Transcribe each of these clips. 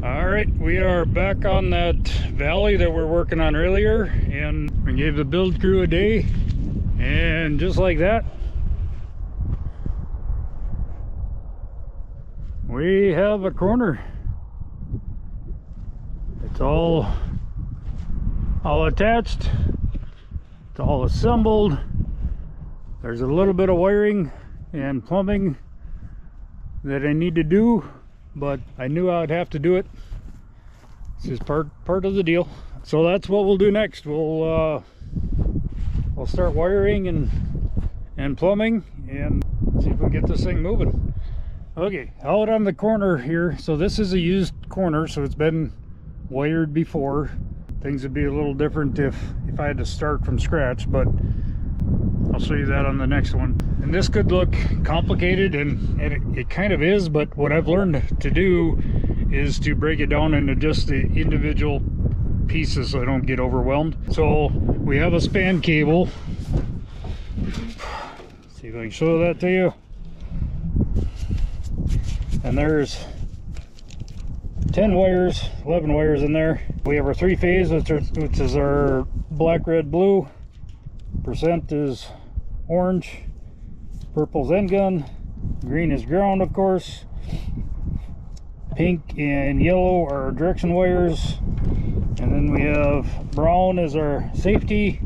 All right, we are back on that valley that we're working on earlier, and we gave the build crew a day, and just like that, we have a corner. It's all attached, it's all assembled. There's a little bit of wiring and plumbing that I need to do, but I knew I would have to do it. This is part of the deal. So that's what we'll do next. We'll start wiring and plumbing and see if we can get this thing moving. Okay, out on the corner here. So this is a used corner, so it's been wired before. Things would be a little different if I had to start from scratch, but I'll show you that on the next one. And this could look complicated, and it kind of is, but what I've learned to do is to break it down into just the individual pieces so I don't get overwhelmed. So we have a span cable. See if I can show that to you. And there's 10 wires, 11 wires in there. We have our three-phase, which is our black, red, blue. Percent is orange, purple's end gun, green is ground, of course. Pink and yellow are direction wires, and then we have brown as our safety,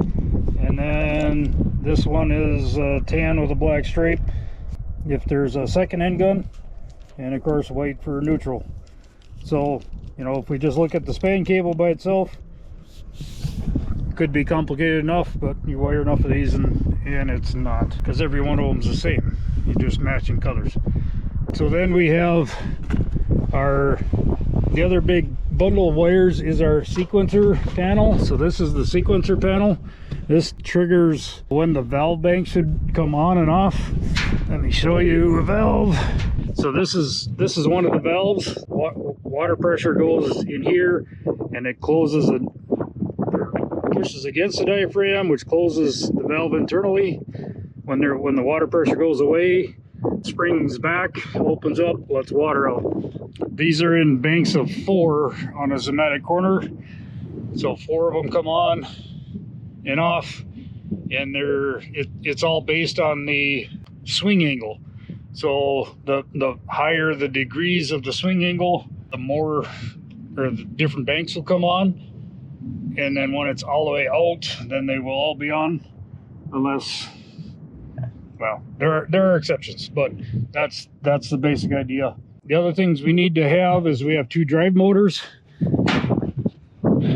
and then this one is tan with a black stripe if there's a second end gun, and of course white for neutral. So, you know, if we just look at the span cable by itself, could be complicated enough, but you wire enough of these and it's not, because every one of them's the same. You're just matching colors. So then we have the other big bundle of wires is our sequencer panel. So this is the sequencer panel. This triggers when the valve bank should come on and off. Let me show you a valve. So this is one of the valves. Water pressure goes in here, and it closes and pushes against the diaphragm, which closes the valve internally. When the water pressure goes away, springs back, opens up, lets water out. These are in banks of 4 on a Zematic corner. So 4 of them come on and off, and it's all based on the swing angle. So the higher the degrees of the swing angle, the more or the different banks will come on. And then when it's all the way out, then they will all be on, unless, well, there are exceptions, but that's the basic idea. The other things we need to have is we have 2 drive motors.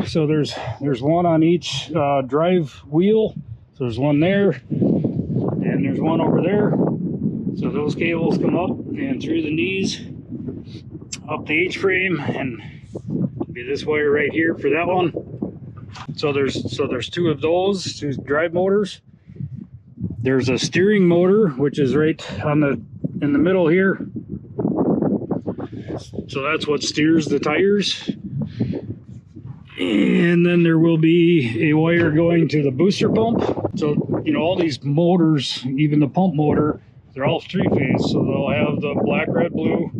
So there's one on each drive wheel. So there's one there, and there's one over there. So those cables come up and through the knees, up the H-frame, and be this wire right here for that one. So there's 2 of those, 2 drive motors. There's a steering motor, which is right in the middle here. So that's what steers the tires. And then there will be a wire going to the booster pump. So, you know, all these motors, even the pump motor, they're all 3-phase. So they'll have the black, red, blue,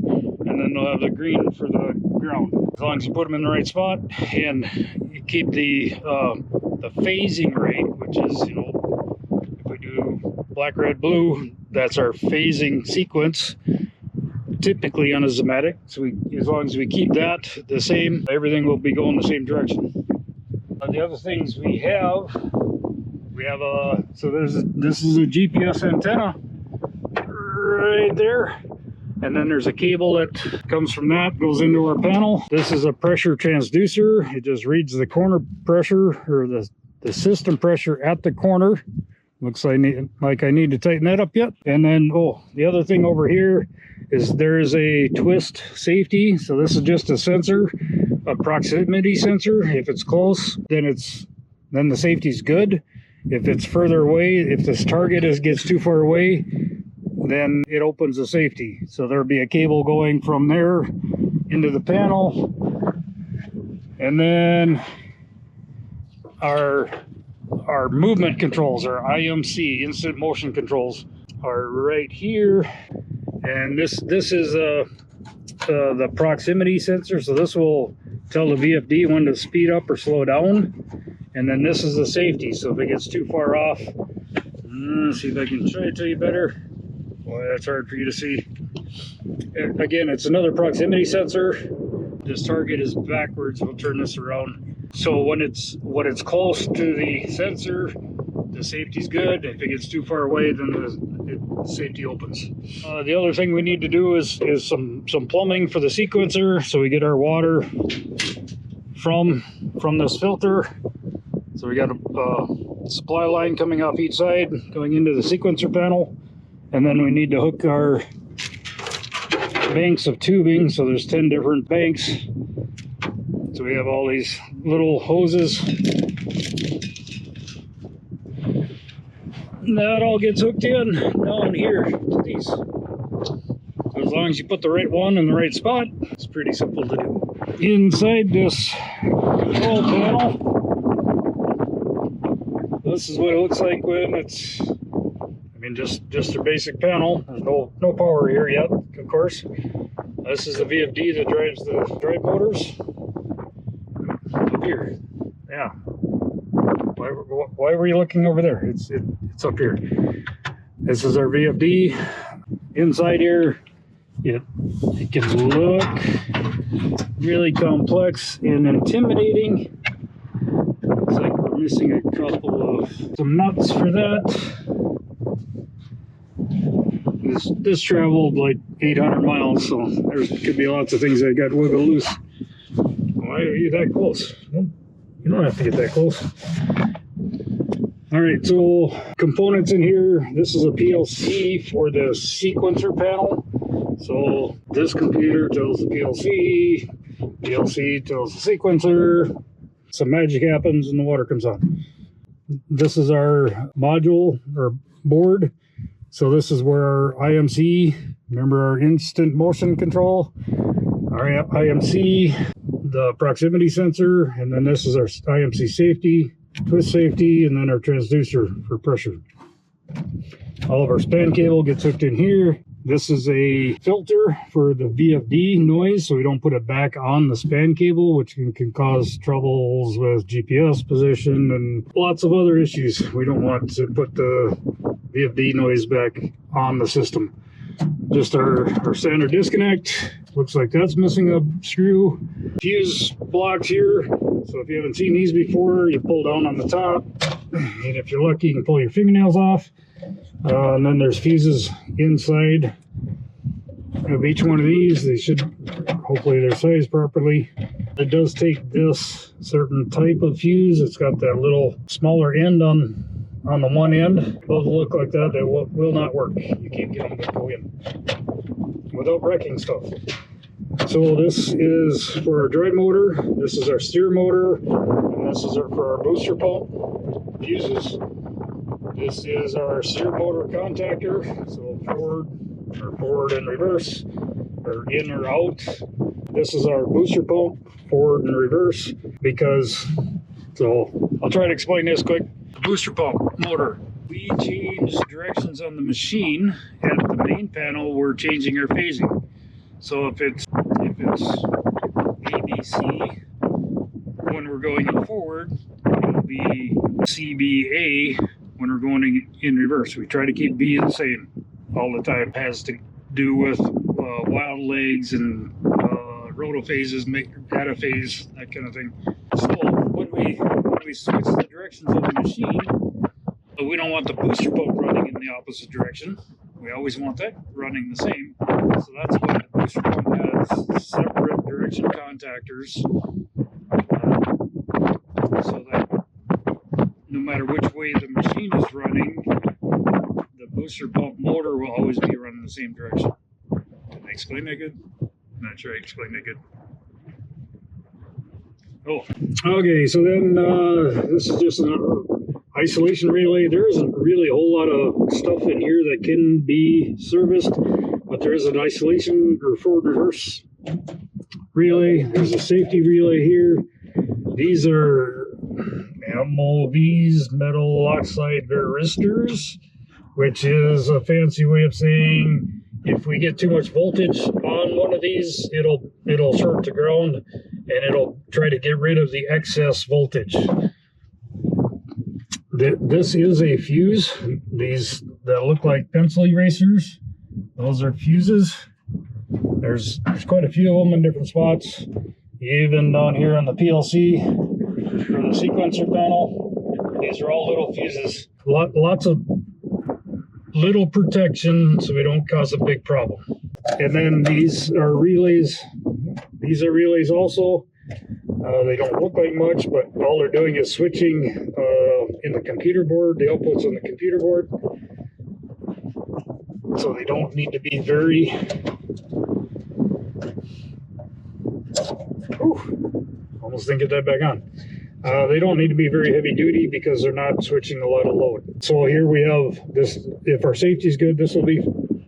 and then they'll have the green for the ground. As long as you put them in the right spot and you keep the phasing right, which is, you know, if we do black, red, blue, that's our phasing sequence, typically on a Zematic. So as long as we keep that the same, everything will be going the same direction. The other things we have this is a GPS antenna right there. And then there's a cable that comes from that, goes into our panel. This is a pressure transducer. It just reads the corner pressure, or the system pressure at the corner. Looks like I need to tighten that up yet. And then, the other thing over here is there is a twist safety. So this is just a sensor, a proximity sensor. If it's close, then the safety's good. If it's further away, if this target gets too far away, then it opens the safety. So there'll be a cable going from there into the panel. And then our movement controls, our IMC, instant motion controls, are right here. And this is the proximity sensor. So this will tell the VFD when to speed up or slow down. And then this is the safety. So if it gets too far off, see if I can show it to you better. Boy, that's hard for you to see. Again, it's another proximity sensor. This target is backwards. We'll turn this around. So when it's close to the sensor, the safety's good. If it gets too far away, then the safety opens. The other thing we need to do is some plumbing for the sequencer, so we get our water from this filter. So we got a supply line coming off each side, going into the sequencer panel, and then we need to hook our banks of tubing. So there's 10 different banks. So we have all these little hoses. That all gets hooked in down here to these. So as long as you put the right one in the right spot, it's pretty simple to do. Inside this control panel, this is what it looks like when it's, I mean, just a basic panel. There's no power here yet, of course. This is the VFD that drives the drive motors. Up here, yeah. Why were you looking over there? It's up here. This is our VFD. Inside here, it can look really complex and intimidating. Looks like we're missing a couple of some nuts for that. This traveled like 800 miles, so there could be lots of things that got wiggled loose. Why are you that close? Well, you don't have to get that close. All right, so components in here. This is a PLC for the sequencer panel. So this computer tells the PLC, PLC tells the sequencer. Some magic happens and the water comes on. This is our module or board. So this is where our IMC, remember our instant motion control, our IMC, the proximity sensor, and then this is our IMC safety, twist safety, and then our transducer for pressure. All of our span cable gets hooked in here. This is a filter for the VFD noise, so we don't put it back on the span cable, which can cause troubles with GPS position and lots of other issues. We don't want to put the VFD noise back on the system. Just our standard disconnect. Looks like that's missing a screw. Fuse blocks here. So if you haven't seen these before, you pull down on the top, and if you're lucky, you can pull your fingernails off. And then there's fuses inside of each one of these. They should, hopefully they're sized properly. It does take this certain type of fuse. It's got that little smaller end on the one end. Those look like that. They will not work. You can't get them to go in without wrecking stuff. So this is for our drive motor. This is our steer motor. And this is for our booster pump fuses. This is our steer motor contactor. So forward and reverse, or in or out. This is our booster pump, forward and reverse, because, so I'll try to explain this quick. The booster pump motor. We change directions on the machine. At the main panel, we're changing our phasing. So if it's ABC, when we're going forward, it'll be CBA when we're going in reverse. We try to keep B the same all the time. It has to do with wild legs and rotophases, cataphase, that kind of thing. So when we switch the directions of the machine, we don't want the booster pump running in the opposite direction. We always want that running the same. So that's why the booster pump has separate direction contactors, so that no matter which way the machine is running, the booster pump motor will always be running the same direction. Did I explain that good? I'm not sure I explained that good. Oh, okay, so then this is just an isolation relay. There isn't really a whole lot of stuff in here that can be serviced, but there is an isolation or forward reverse relay. There's a safety relay here. These are MOVs, metal oxide varistors, which is a fancy way of saying if we get too much voltage on one of these, it'll short the ground and it'll try to get rid of the excess voltage. This is a fuse. These that look like pencil erasers, those are fuses. There's quite a few of them in different spots. Even down here on the PLC for the sequencer panel, these are all little fuses. Lots of little protection so we don't cause a big problem. And then these are relays. These are relays also. They don't look like much, but all they're doing is switching in the computer board, the outputs on the computer board. So they don't need to be very... Almost didn't get that back on. They don't need to be very heavy duty because they're not switching a lot of load. So here we have this. If our safety is good, this will be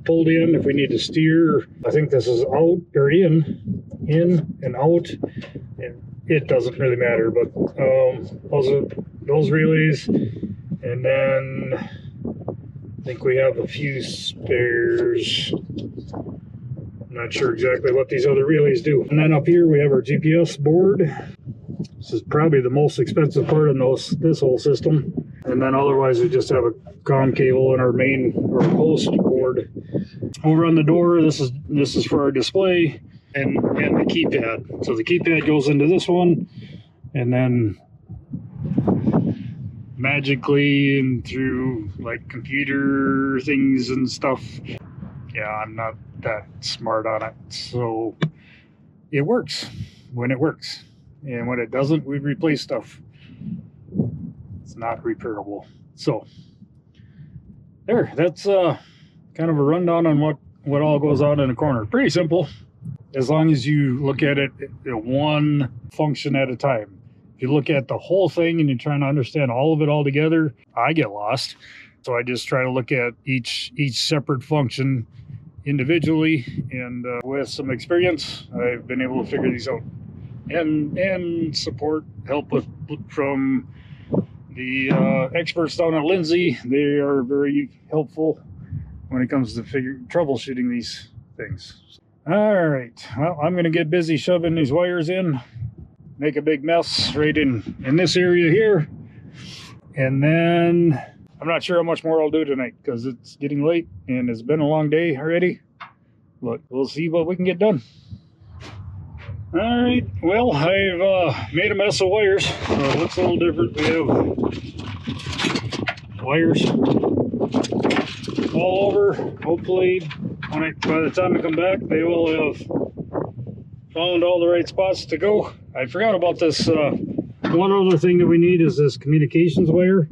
pulled in. If we need to steer, I think this is out or in and out. It doesn't really matter, but those relays, and then I think we have a few spares. I'm not sure exactly what these other relays do. And then up here we have our GPS board. This is probably the most expensive part of this whole system. And then otherwise we just have a comm cable and our main or host board. Over on the door, this is for our display and the keypad. So the keypad goes into this one, and then magically and through like computer things and stuff. Yeah, I'm not that smart on it. So it works when it works. And when it doesn't, we replace stuff. It's not repairable. So there, that's kind of a rundown on what all goes on in a corner. Pretty simple, as long as you look at it one function at a time. If you look at the whole thing and you're trying to understand all of it all together, I get lost. So I just try to look at each separate function individually, and with some experience, I've been able to figure these out. And support, help from the experts down at Lindsay. They are very helpful when it comes to troubleshooting these things. All right, well, I'm going to get busy shoving these wires in, make a big mess right in this area here, and then I'm not sure how much more I'll do tonight because it's getting late and it's been a long day already, but we'll see what we can get done. All right, well, I've made a mess of wires. It looks a little different. We have wires all over. Hopefully, by the time I come back, they will have found all the right spots to go. I forgot about this. One other thing that we need is this communications wire.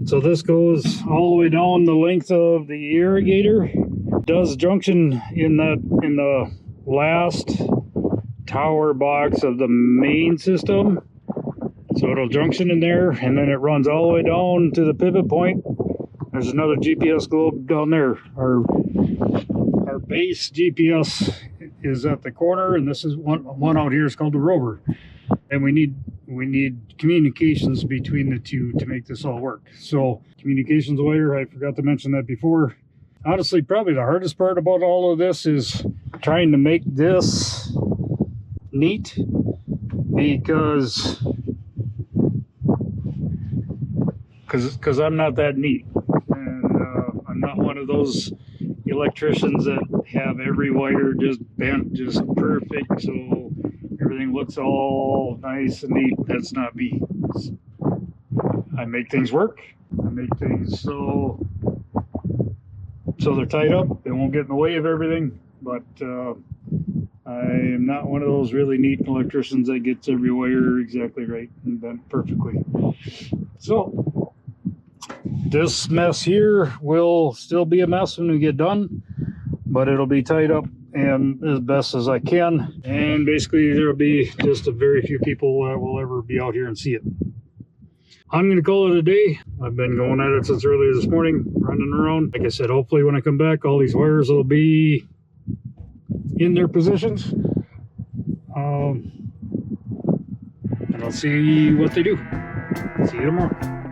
So this goes all the way down the length of the irrigator. It does junction in the last tower box of the main system, so it'll junction in there, and then it runs all the way down to the pivot point. There's another GPS globe down there. Our base GPS is at the corner, and this is one out here is called the rover, and we need communications between the two to make this all work. So communications wire, I forgot to mention that before. Honestly, probably the hardest part about all of this is trying to make this neat, because I'm not that neat, and I'm not one of those electricians that have every wire just bent just perfect so everything looks all nice and neat. That's not me. I make things work. I make things so they're tied up, they won't get in the way of everything, but I am not one of those really neat electricians that gets every wire exactly right and bent perfectly. So this mess here will still be a mess when we get done, but it'll be tied up and as best as I can. And basically there'll be just a very few people that will ever be out here and see it. I'm going to call it a day. I've been going at it since earlier this morning, running around. Like I said, hopefully when I come back, all these wires will be in their positions, and I'll see what they do. See you tomorrow.